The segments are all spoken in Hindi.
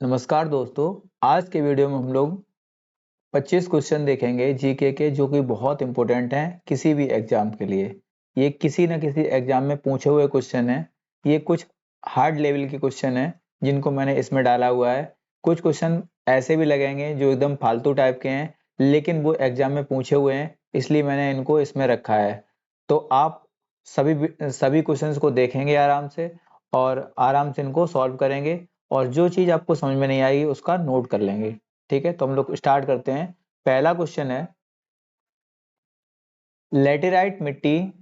नमस्कार दोस्तों। आज के वीडियो में हम लोग 25 क्वेश्चन देखेंगे जीके के, जो कि बहुत इंपॉर्टेंट हैं किसी भी एग्जाम के लिए। ये किसी न किसी एग्जाम में पूछे हुए क्वेश्चन हैं। ये कुछ हार्ड लेवल के क्वेश्चन हैं जिनको मैंने इसमें डाला हुआ है। कुछ क्वेश्चन ऐसे भी लगेंगे जो एकदम फालतू टाइप के हैं, लेकिन वो एग्जाम में पूछे हुए हैं, इसलिए मैंने इनको इसमें रखा है। तो आप सभी क्वेश्चंस को देखेंगे आराम से और आराम से इनको सॉल्व करेंगे, और जो चीज आपको समझ में नहीं आएगी उसका नोट कर लेंगे। ठीक है, तो हम लोग स्टार्ट करते हैं। पहला क्वेश्चन है, लेटेराइट मिट्टी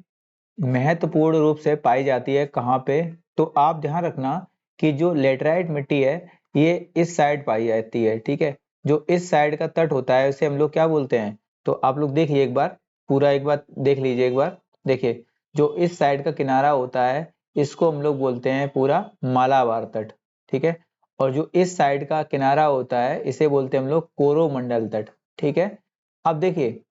महत्वपूर्ण रूप से पाई जाती है कहाँ पे? तो आप ध्यान रखना कि जो लेटेराइट मिट्टी है ये इस साइड पाई जाती है। ठीक है, जो इस साइड का तट होता है उसे हम लोग क्या बोलते हैं? तो आप लोग देखिए एक बार, पूरा एक बार देख लीजिए। एक बार देखिए, जो इस साइड का किनारा होता है इसको हम लोग बोलते हैं पूरा मालाबार तट। ठीक है, और जो इस साइड का किनारा होता है इसे बोलते हैं हम लोग कोरोमंडल तट। ठीक है, अब देखिए,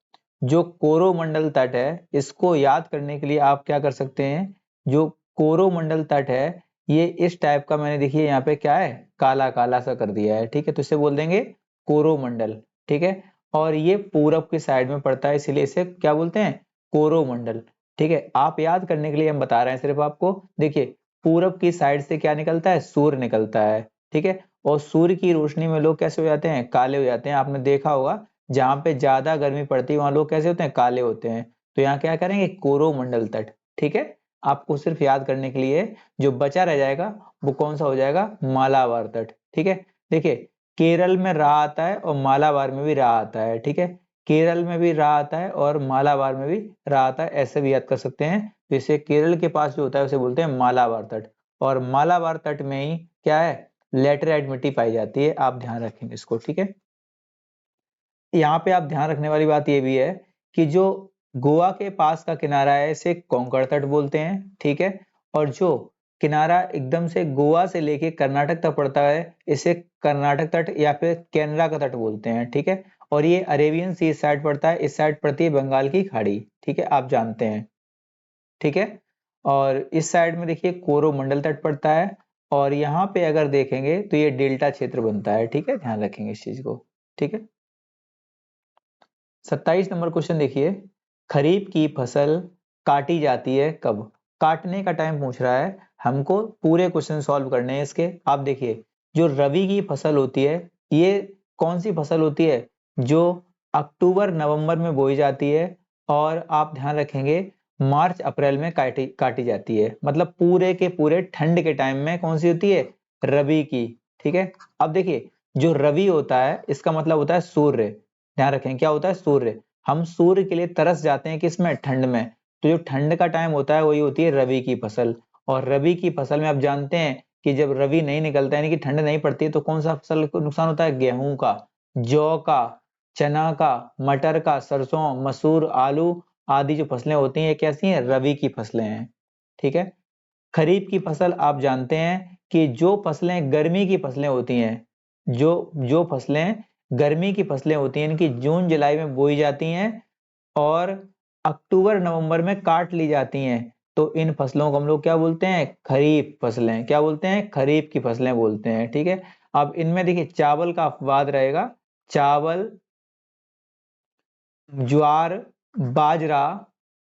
जो कोरोमंडल तट है इसको याद करने के लिए आप क्या कर सकते हैं? जो कोरोमंडल तट है ये इस टाइप का, मैंने देखिए यहाँ पे क्या है, काला काला सा कर दिया है। ठीक है, तो इसे बोल देंगे कोरोमंडल। ठीक है, और ये पूरब की साइड में पड़ता है, इसीलिए इसे क्या बोलते हैं? कोरोमंडल। ठीक है, आप याद करने के लिए हम बता रहे हैं सिर्फ आपको। देखिए, पूरब की साइड से क्या निकलता है? सूर्य निकलता है। ठीक है, और सूर्य की रोशनी में लोग कैसे हो जाते हैं? काले हो जाते हैं। आपने देखा होगा जहां पे ज्यादा गर्मी पड़ती है वहां लोग कैसे होते हैं? काले होते हैं। तो यहाँ क्या करेंगे? कोरोमंडल तट। ठीक है, आपको सिर्फ याद करने के लिए जो बचा रह जाएगा वो कौन सा हो जाएगा? मालाबार तट। ठीक है, देखिए, केरल में रा आता है और मालाबार में भी रा आता है। ठीक है, केरल में भी रा आता है और मालाबार में भी रा आता है, ऐसे भी याद कर सकते हैं। तो इसे केरल के पास जो होता है उसे बोलते हैं मालाबार तट, और मालाबार तट में ही क्या है? लेटेराइट मिट्टी पाई जाती है। आप ध्यान रखेंगे इसको। ठीक है, यहाँ पे आप ध्यान रखने वाली बात ये भी है कि जो गोवा के पास का किनारा है इसे कोंकण तट बोलते हैं। ठीक है, और जो किनारा एकदम से गोवा से लेके कर्नाटक तक पड़ता है इसे कर्नाटक तट या फिर केनरा का तट बोलते हैं। ठीक है, और ये अरेबियन सी साइड पड़ता है, इस साइड पड़ती है बंगाल की खाड़ी। ठीक है, आप जानते हैं। ठीक है, और इस साइड में देखिए कोरोमंडल तट पड़ता है, और यहाँ पे अगर देखेंगे तो ये डेल्टा क्षेत्र बनता है। ठीक है, ध्यान रखेंगे इस चीज को। ठीक है, 27 नंबर क्वेश्चन देखिए, खरीफ की फसल काटी जाती है कब? काटने का टाइम पूछ रहा है हमको, पूरे क्वेश्चन सॉल्व करने हैं इसके। आप देखिए, जो रबी की फसल होती है ये कौन सी फसल होती है? जो अक्टूबर नवंबर में बोई जाती है, और आप ध्यान रखेंगे मार्च अप्रैल में काटी काटी जाती है। मतलब पूरे के पूरे ठंड के टाइम में कौन सी होती है? रबी की। ठीक है, अब देखिए, जो रवि होता है इसका मतलब होता है सूर्य। ध्यान रखें क्या होता है? सूर्य। हम सूर्य के लिए तरस जाते हैं किसमें? ठंड में। तो जो ठंड का टाइम होता है वही होती है रबी की फसल। और रबी की फसल में आप जानते हैं कि जब रबी नहीं निकलता है, यानी कि ठंड नहीं पड़ती है, तो कौन सा फसल को नुकसान होता है? गेहूं का, जौ का, चना का, मटर का, सरसों, मसूर, आलू आदि जो फसलें होती हैं ये कैसी हैं? रबी की फसलें हैं। ठीक है, खरीफ की फसल आप जानते हैं कि जो फसलें गर्मी की फसलें होती हैं, जो जो फसलें गर्मी की फसलें होती हैं, इनकी जून जुलाई में बोई जाती हैं और अक्टूबर नवंबर में काट ली जाती हैं, तो इन फसलों को हम लोग क्या बोलते हैं? खरीफ फसलें। क्या बोलते हैं? खरीफ की फसलें बोलते हैं। ठीक है, अब इनमें देखिए चावल का अपवाद रहेगा। चावल, ज्वार, बाजरा,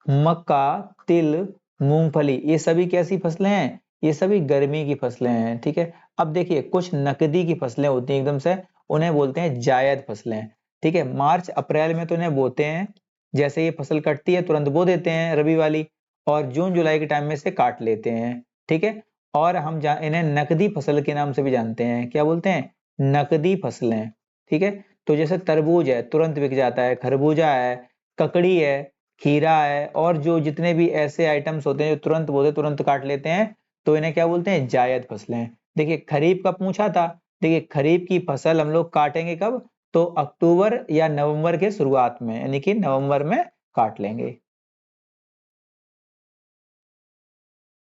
मक्का, तिल, मूंगफली, ये सभी कैसी फसलें हैं? ये सभी गर्मी की फसलें हैं। ठीक है, अब देखिए कुछ नकदी की फसलें होती हैं एकदम से, उन्हें बोलते हैं जायद फसलें। ठीक है, मार्च अप्रैल में तो इन्हें बोते हैं, जैसे ये फसल कटती है तुरंत बो देते हैं रबी वाली, और जून जुलाई के टाइम में से काट लेते हैं। ठीक है, और हम इन्हें नकदी फसल के नाम से भी जानते हैं। क्या बोलते हैं? नकदी फसलें। ठीक है, तो जैसे तरबूज है तुरंत बिक जाता है, खरबूजा है, ककड़ी है, खीरा है, और जो जितने भी ऐसे आइटम्स होते हैं जो तुरंत बोते तुरंत काट लेते हैं, तो इन्हें क्या बोलते हैं? जायद फसलें। देखिए खरीफ का पूछा था, देखिए खरीफ की फसल हम लोग काटेंगे कब? तो अक्टूबर या नवंबर के शुरुआत में, यानी कि नवंबर में काट लेंगे।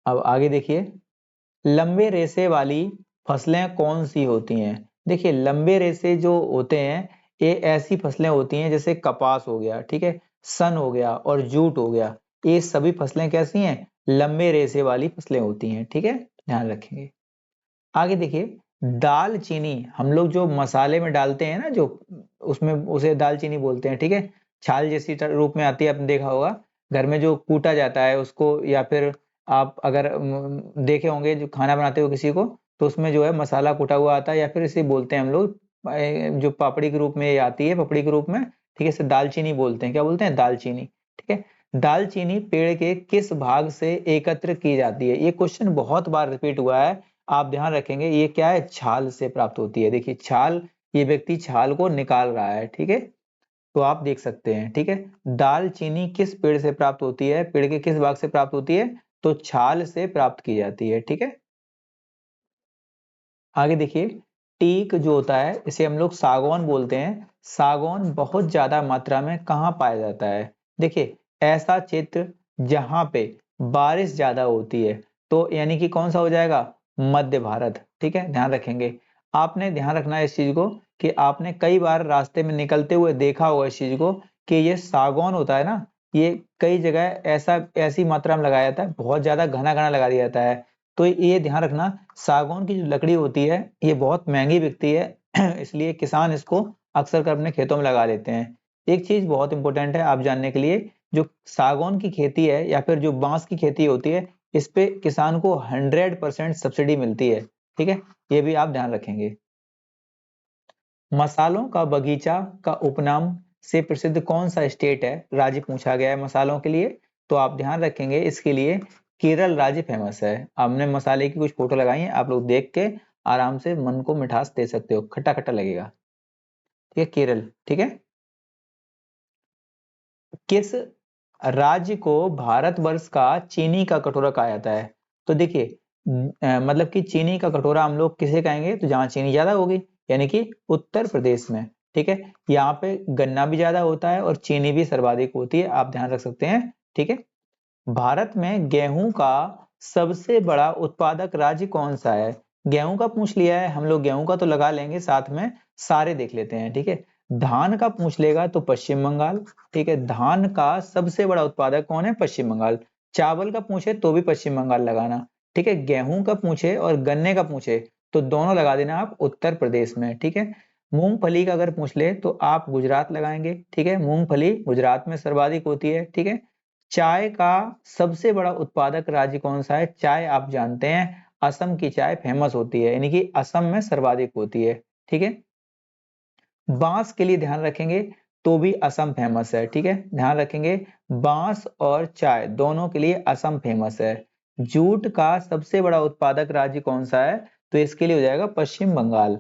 अब आगे देखिए, लंबे रेशे वाली फसलें कौन सी होती हैं? देखिए लंबे रेशे जो होते हैं ये ऐसी फसलें होती हैं जैसे कपास हो गया, ठीक है, सन हो गया और जूट हो गया। ये सभी फसलें कैसी हैं? लंबे रेशे वाली फसलें होती हैं। ठीक है, ध्यान रखेंगे। आगे देखिए, दालचीनी हम लोग जो मसाले में डालते हैं ना, जो उसमें उसे दालचीनी बोलते हैं, ठीक है। छाल जैसी रूप में आती है, आपने देखा होगा घर में जो कूटा जाता है उसको, या फिर आप अगर देखे होंगे जो खाना बनाते हो किसी को, तो उसमें जो है मसाला कूटा हुआ आता है, या फिर इसे बोलते हैं हम लोग जो पापड़ी के रूप में ये आती है, पपड़ी के रूप में, ठीक है, इसे दालचीनी बोलते हैं। क्या बोलते हैं? दालचीनी, ठीक है। दालचीनी पेड़ के किस भाग से एकत्र की जाती है? ये क्वेश्चन बहुत बार रिपीट हुआ है, आप ध्यान रखेंगे। ये क्या है? छाल से प्राप्त होती है। देखिए छाल, ये व्यक्ति छाल को निकाल रहा है, ठीक है, तो आप देख सकते हैं, ठीक है। दालचीनी किस पेड़ से प्राप्त होती है? पेड़ के किस भाग से प्राप्त होती है? तो छाल से प्राप्त की जाती है, ठीक है। आगे देखिए, टीक जो होता है इसे हम लोग सागौन बोलते हैं। सागौन बहुत ज्यादा मात्रा में कहाँ पाया जाता है? देखिए, ऐसा क्षेत्र जहां पे बारिश ज्यादा होती है, तो यानी कि कौन सा हो जाएगा? मध्य भारत, ठीक है, ध्यान रखेंगे। आपने ध्यान रखना है इस चीज को, कि आपने कई बार रास्ते में निकलते हुए देखा होगा इस चीज को, कि ये सागौन होता है ना, ये कई जगह ऐसी मात्रा में लगाया जाता है, बहुत ज्यादा घना घना लगा दिया जाता है। तो ये ध्यान रखना, सागौन की जो लकड़ी होती है ये बहुत महंगी बिकती है इसलिए किसान इसको अक्सर कर अपने खेतों में लगा लेते हैं। एक चीज बहुत इंपॉर्टेंट है आप जानने के लिए, जो सागौन की खेती है या फिर जो बांस की खेती होती है, इस पे किसान को 100% सब्सिडी मिलती है, ठीक है, ये भी आप ध्यान रखेंगे। मसालों का बगीचा का उपनाम से प्रसिद्ध कौन सा स्टेट है? राज्य पूछा गया है मसालों के लिए, तो आप ध्यान रखेंगे इसके लिए केरल राज्य फेमस है। हमने मसाले की कुछ फोटो लगाई है, आप लोग देख के आराम से मन को मिठास दे सकते हो, खट्टा खट्टा लगेगा, ठीक है, केरल, ठीक है। किस राज्य को भारतवर्ष का चीनी का कटोरा कहा जाता है? तो देखिए, मतलब कि चीनी का कटोरा हम लोग किसे कहेंगे? तो जहां चीनी ज्यादा होगी, यानी कि उत्तर प्रदेश में, ठीक है। यहाँ पे गन्ना भी ज्यादा होता है और चीनी भी सर्वाधिक होती है, आप ध्यान रख सकते हैं, ठीक है। भारत में गेहूं का सबसे बड़ा उत्पादक राज्य कौन सा है? गेहूं का पूछ लिया है, हम लोग गेहूं का तो लगा लेंगे, साथ में सारे देख लेते हैं, ठीक है। धान का पूछ लेगा तो पश्चिम बंगाल, ठीक है, धान का सबसे बड़ा उत्पादक कौन है? पश्चिम बंगाल। चावल का पूछे तो भी पश्चिम बंगाल लगाना, ठीक है। गेहूं का पूछे और गन्ने का पूछे तो दोनों लगा देना आप उत्तर प्रदेश में, ठीक है। मूंगफली का अगर पूछ ले तो आप गुजरात लगाएंगे, ठीक है, मूंगफली गुजरात में सर्वाधिक होती है, ठीक है। चाय का सबसे बड़ा उत्पादक राज्य कौन सा है? चाय आप जानते हैं, असम की चाय फेमस होती है, यानी कि असम में सर्वाधिक होती है, ठीक है। बांस के लिए ध्यान रखेंगे तो भी असम फेमस है, ठीक है, ध्यान रखेंगे, बांस और चाय दोनों के लिए असम फेमस है। जूट का सबसे बड़ा उत्पादक राज्य कौन सा है? तो इसके लिए हो जाएगा पश्चिम बंगाल।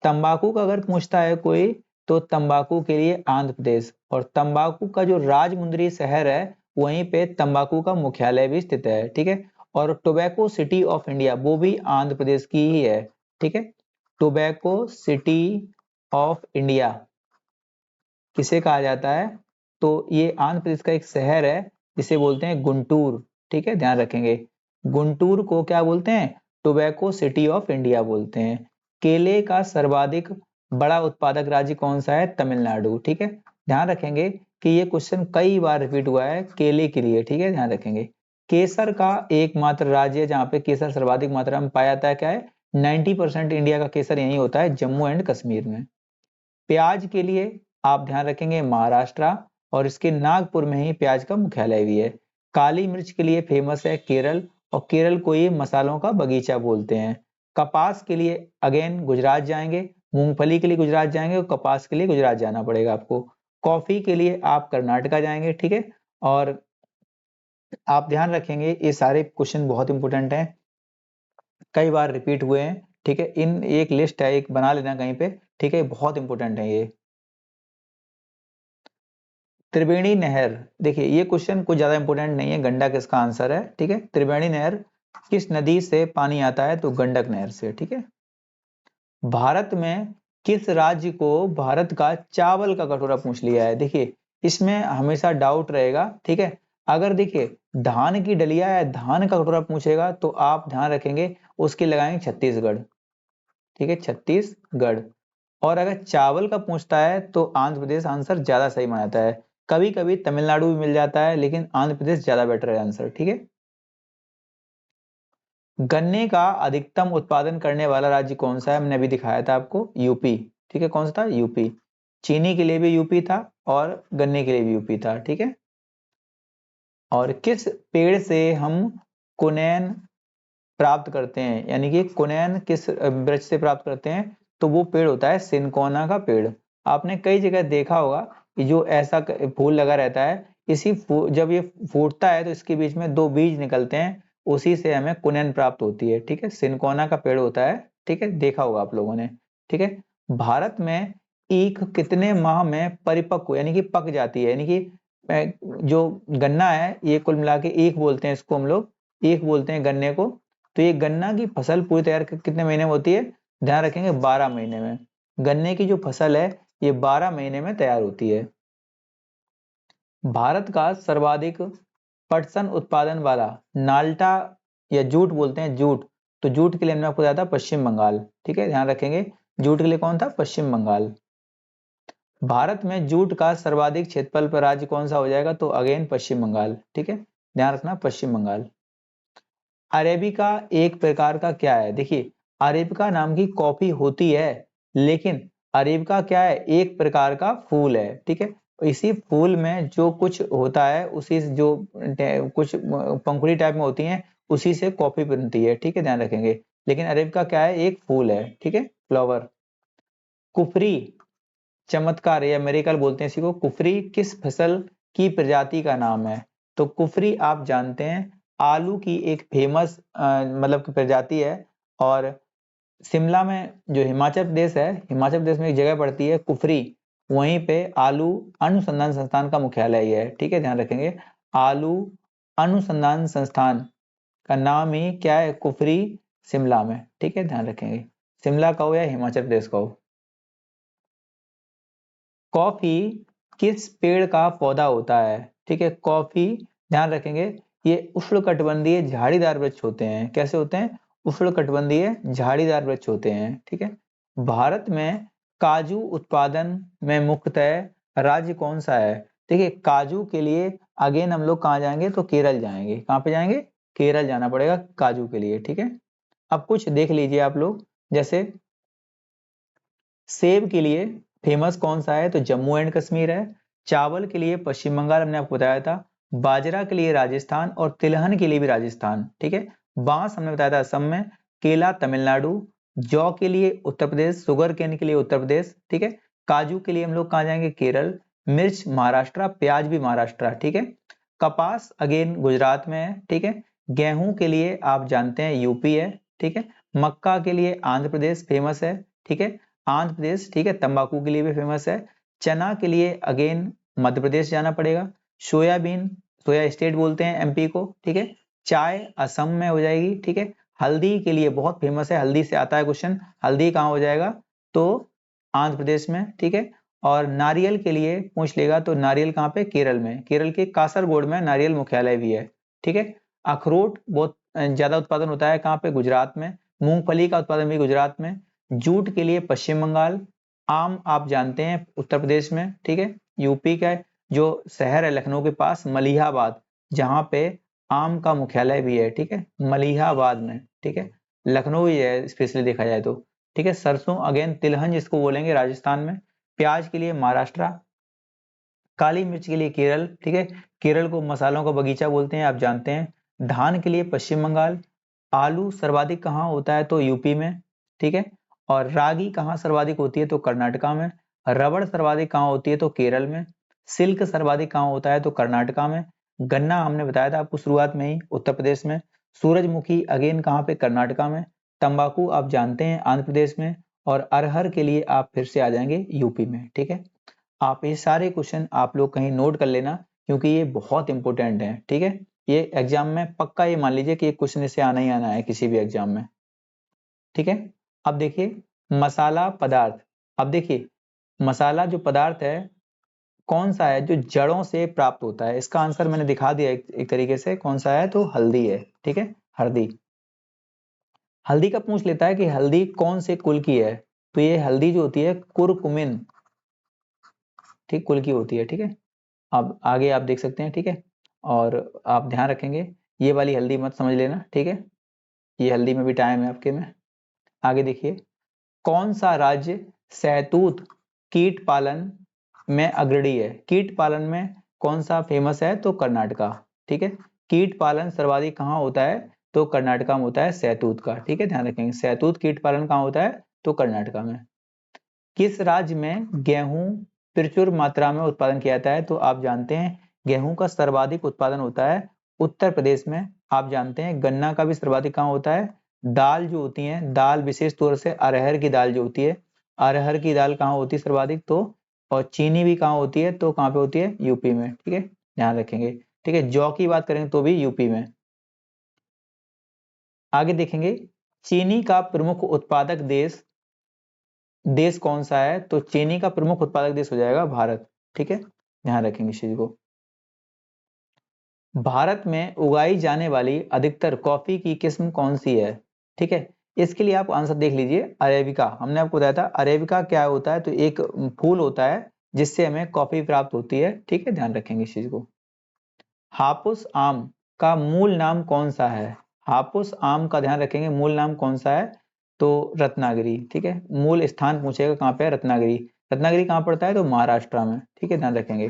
तंबाकू का अगर पूछता है कोई, तो तंबाकू के लिए आंध्र प्रदेश, और तंबाकू का जो राजमुंदरी शहर है वहीं पे तंबाकू का मुख्यालय भी स्थित है, ठीक है। और टोबैको सिटी ऑफ इंडिया वो भी आंध्र प्रदेश की ही है, ठीक है। टोबैको सिटी ऑफ इंडिया किसे कहा जाता है? तो ये आंध्र प्रदेश का एक शहर है जिसे बोलते हैं गुंटूर, ठीक है, ध्यान रखेंगे। गुंटूर को क्या बोलते हैं? टोबैको सिटी ऑफ इंडिया बोलते हैं। केले का सर्वाधिक बड़ा उत्पादक राज्य कौन सा है? तमिलनाडु, ठीक है, ध्यान रखेंगे कि ये क्वेश्चन कई बार रिपीट हुआ है केले के लिए, ठीक है, ध्यान रखेंगे। केसर का एकमात्र राज्य जहाँ पे केसर सर्वाधिक मात्रा में पाया जाता है क्या है? 90% इंडिया का केसर यही होता है, जम्मू एंड कश्मीर में। प्याज के लिए आप ध्यान रखेंगे महाराष्ट्र, और इसके नागपुर में ही प्याज का मुख्यालय भी है। काली मिर्च के लिए फेमस है केरल, और केरल को ये मसालों का बगीचा बोलते हैं। कपास के लिए अगेन गुजरात जाएंगे, मूंगफली के लिए गुजरात जाएंगे और कपास के लिए गुजरात जाना पड़ेगा आपको। कॉफी के लिए आप कर्नाटका जाएंगे, ठीक है। और आप ध्यान रखेंगे ये सारे क्वेश्चन बहुत इंपॉर्टेंट हैं, कई बार रिपीट हुए हैं, ठीक है। इन एक लिस्ट है, एक बना लेना कहीं पे, ठीक है, बहुत इंपॉर्टेंट है ये। त्रिवेणी नहर, देखिए ये क्वेश्चन कुछ ज्यादा इंपॉर्टेंट नहीं है, गंडक इसका आंसर है, ठीक है। त्रिवेणी नहर किस नदी से पानी आता है? तो गंडक नहर से, ठीक है। भारत में किस राज्य को भारत का चावल का कटोरा पूछ लिया है? देखिए इसमें हमेशा डाउट रहेगा, ठीक है। अगर देखिए धान की डलिया या धान का कटोरा पूछेगा तो आप ध्यान रखेंगे उसकी लगाएंगे छत्तीसगढ़, ठीक है, छत्तीसगढ़। और अगर चावल का पूछता है तो आंध्र प्रदेश आंसर ज्यादा सही माना जाता है। कभी कभी तमिलनाडु भी मिल जाता है, लेकिन आंध्र प्रदेश ज्यादा बेटर है आंसर, ठीक है। गन्ने का अधिकतम उत्पादन करने वाला राज्य कौन सा है? मैंने अभी दिखाया था आपको, यूपी। ठीक है, कौन सा था? यूपी। चीनी के लिए भी यूपी था और गन्ने के लिए भी यूपी था। ठीक है। और किस पेड़ से हम कुनैन प्राप्त करते हैं, यानी कि कुनैन किस वृक्ष से प्राप्त करते हैं? तो वो पेड़ होता है सिनकोना का पेड़। आपने कई जगह देखा होगा कि जो ऐसा फूल लगा रहता है, जब ये फूटता है तो इसके बीच में दो बीज निकलते हैं, उसी से हमें कुनैन प्राप्त होती है। ठीक है, सिनकोना का पेड़ होता है। ठीक है, देखा होगा आप लोगों ने। ठीक है। भारत में ईख कितने माह में परिपक्व यानी कि पक जाती है? यानी कि जो गन्ना है, ये कुल मिला के ईख बोलते हैं, इसको हम लोग ईख बोलते हैं गन्ने को। तो ये गन्ना की फसल पूरी तैयार कितने महीने में होती है? ध्यान रखेंगे, 12 महीने में। गन्ने की जो फसल है ये 12 महीने में तैयार होती है। भारत का सर्वाधिक पटसन उत्पादन वाला नाल्टा या जूट बोलते हैं, जूट। तो जूट के लिए हमने आपको बताया था पश्चिम बंगाल। ठीक है, ध्यान रखेंगे, जूट के लिए कौन था? पश्चिम बंगाल। भारत में जूट का सर्वाधिक क्षेत्रफल पर राज्य कौन सा हो जाएगा? तो अगेन पश्चिम बंगाल। ठीक है, ध्यान रखना, पश्चिम बंगाल। अरेबिका एक प्रकार का क्या है? देखिए, अरेबिका नाम की कॉफी होती है, लेकिन अरेबिका क्या है? एक प्रकार का फूल है। ठीक है, इसी फूल में जो कुछ होता है, उसी से जो कुछ पंखुड़ी टाइप में होती हैं, उसी से कॉफी बनती है। ठीक है, ध्यान रखेंगे। लेकिन अरेबिका क्या है? एक फूल है। ठीक है, फ्लावर। कुफरी चमत्कार या मेरेकल बोलते हैं इसी को। कुफरी किस फसल की प्रजाति का नाम है? तो कुफरी आप जानते हैं आलू की एक फेमस मतलब की प्रजाति है। और शिमला में जो हिमाचल प्रदेश है, हिमाचल प्रदेश में एक जगह पड़ती है कुफरी, वहीं पे आलू अनुसंधान संस्थान का मुख्यालय ही है। ठीक है, ध्यान रखेंगे, आलू अनुसंधान संस्थान का नाम ही क्या है? कुफरी, शिमला में। ठीक है, ध्यान रखेंगे, शिमला का हो या हिमाचल प्रदेश का हो। कॉफी किस पेड़ का पौधा होता है? ठीक है, कॉफी, ध्यान रखेंगे, ये उष्णकटिबंधीय झाड़ीदार वृक्ष होते हैं। कैसे होते हैं? उष्णकटिबंधीय झाड़ीदार वृक्ष होते हैं। ठीक है। भारत में काजू उत्पादन में मुख्यतः राज्य कौन सा है? देखिए, काजू के लिए अगेन हम लोग कहाँ जाएंगे? तो केरल जाएंगे। कहाँ पे जाएंगे? केरल जाना पड़ेगा काजू के लिए। ठीक है। अब कुछ देख लीजिए आप लोग, जैसे सेब के लिए फेमस कौन सा है? तो जम्मू एंड कश्मीर है। चावल के लिए पश्चिम बंगाल, हमने आपको बताया था। बाजरा के लिए राजस्थान, और तिलहन के लिए भी राजस्थान। ठीक है। बांस हमने बताया था असम में। केला तमिलनाडु। जौ के लिए उत्तर प्रदेश। शुगर केन के लिए उत्तर प्रदेश। ठीक है। काजू के लिए हम लोग कहाँ जाएंगे? केरल। मिर्च महाराष्ट्र, प्याज भी महाराष्ट्र। ठीक है। कपास अगेन गुजरात में है। ठीक है। गेहूं के लिए आप जानते हैं यूपी है। ठीक है। मक्का के लिए आंध्र प्रदेश फेमस है। ठीक है, आंध्र प्रदेश। ठीक है, तंबाकू के लिए भी फेमस है। चना के लिए अगेन मध्य प्रदेश जाना पड़ेगा। सोयाबीन, सोया स्टेट बोलते हैं एमपी को। ठीक है। चाय असम में हो जाएगी। ठीक है। हल्दी के लिए बहुत फेमस है, हल्दी से आता है क्वेश्चन, हल्दी कहाँ हो जाएगा? तो आंध्र प्रदेश में। ठीक है। और नारियल के लिए पूछ लेगा, तो नारियल कहाँ पे? केरल में, केरल के कासरगोड में नारियल मुख्यालय भी है। ठीक है। अखरोट बहुत ज्यादा उत्पादन होता है कहाँ पे? गुजरात में। मूंगफली का उत्पादन भी गुजरात में। जूट के लिए पश्चिम बंगाल। आम आप जानते हैं उत्तर प्रदेश में। ठीक है। यूपी का जो शहर है लखनऊ के पास, मलिहाबाद, जहां पे आम का मुख्यालय भी है। ठीक है, मलिहाबाद में। ठीक है, लखनऊ ही है स्पेशली देखा जाए तो। ठीक है। सरसों अगेन तिलहन जिसको बोलेंगे राजस्थान में। प्याज के लिए महाराष्ट्र। काली मिर्च के लिए केरल। ठीक है, केरल को मसालों का बगीचा बोलते हैं, आप जानते हैं। धान के लिए पश्चिम बंगाल। आलू सर्वाधिक कहाँ होता है? तो यूपी में। ठीक है। और रागी कहाँ सर्वाधिक होती है? तो कर्नाटका में। रबड़ सर्वाधिक कहाँ होती है? तो केरल में। सिल्क सर्वाधिक कहाँ होता है? तो कर्नाटका में। गन्ना हमने बताया था आपको शुरुआत में ही, उत्तर प्रदेश में। सूरजमुखी अगेन कहाँ पे? कर्नाटका में। तंबाकू आप जानते हैं आंध्र प्रदेश में। और अरहर के लिए आप फिर से आ जाएंगे यूपी में। ठीक है। आप ये सारे क्वेश्चन आप लोग कहीं नोट कर लेना, क्योंकि ये बहुत इंपॉर्टेंट है। ठीक है, ये एग्जाम में पक्का ये मान लीजिए कि ये क्वेश्चन इससे आना ही आना है किसी भी एग्जाम में। ठीक है। अब देखिए मसाला पदार्थ। अब देखिए मसाला जो पदार्थ है कौन सा है जो जड़ों से प्राप्त होता है? इसका आंसर मैंने दिखा दिया एक तरीके से, कौन सा है? तो हल्दी है। ठीक है, हल्दी। हल्दी का पूछ लेता है कि हल्दी कौन से कुल की है? तो ये हल्दी जो होती है कुरकुमिन, ठीक, कुल की होती है। ठीक है। अब आगे आप देख सकते हैं। ठीक है। और आप ध्यान रखेंगे, ये वाली हल्दी मत समझ लेना। ठीक है, ये हल्दी में भी टाइम है आपके में। आगे देखिए, कौन सा राज्य शहतूत कीट पालन में अग्रणी है? कीट पालन में कौन सा फेमस है? तो कर्नाटका। ठीक है, कीट पालन सर्वाधिक कहाँ होता है? तो कर्नाटका में होता है शहतूत का। ठीक है, ध्यान रखेंगे, शहतूत कीट पालन कहाँ होता है? तो कर्नाटका में। किस राज्य में गेहूं प्रचुर मात्रा में उत्पादन किया जाता है? तो आप जानते हैं गेहूं का सर्वाधिक उत्पादन होता है उत्तर प्रदेश में। आप जानते हैं गन्ना का भी सर्वाधिक कहाँ होता है? दाल जो होती है, दाल विशेष तौर से अरहर की दाल जो होती है, अरहर की दाल कहाँ होती है सर्वाधिक? तो और चीनी भी कहाँ होती है? तो कहाँ पे होती है? यूपी में। ठीक है, ध्यान रखेंगे। ठीक है, जौ की बात करेंगे तो भी यूपी में। आगे देखेंगे, चीनी का प्रमुख उत्पादक देश कौन सा है? तो चीनी का प्रमुख उत्पादक देश हो जाएगा भारत। ठीक है, ध्यान रखेंगे इस चीज को। भारत में उगाई जाने वाली अधिकतर कॉफी की किस्म कौन सी है? ठीक है, इसके लिए आप आंसर देख लीजिए, अरेबिका। हमने आपको बताया था अरेबिका क्या होता है, तो एक फूल होता है जिससे हमें कॉफी प्राप्त होती है। ठीक है, ध्यान रखेंगे इस चीज को। हापुस आम का मूल नाम कौन सा है? हापुस आम का ध्यान रखेंगे, मूल नाम कौन सा है? तो रत्नागिरी। ठीक है, मूल स्थान पूछेगा कहाँ पे है? रत्नागिरी। रत्नागिरी कहाँ पड़ता है? तो महाराष्ट्र में। ठीक है, ध्यान रखेंगे।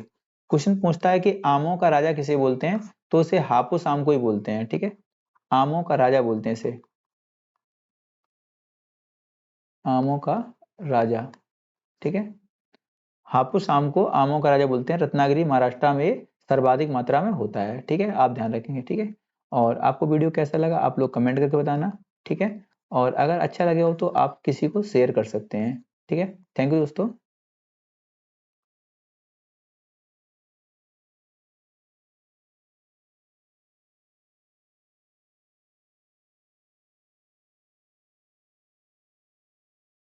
क्वेश्चन पूछता है कि आमों का राजा किसे बोलते हैं? तो उसे हापुस आम को ही बोलते हैं। ठीक है, आमों का राजा बोलते हैं इसे, आमों का राजा। ठीक है, हापुस आम को आमों का राजा बोलते हैं। रत्नागिरी महाराष्ट्र में सर्वाधिक मात्रा में होता है। ठीक है, आप ध्यान रखेंगे। ठीक है, और आपको वीडियो कैसा लगा आप लोग कमेंट करके बताना। ठीक है, और अगर अच्छा लगे हो तो आप किसी को शेयर कर सकते हैं। ठीक है, थैंक यू दोस्तों।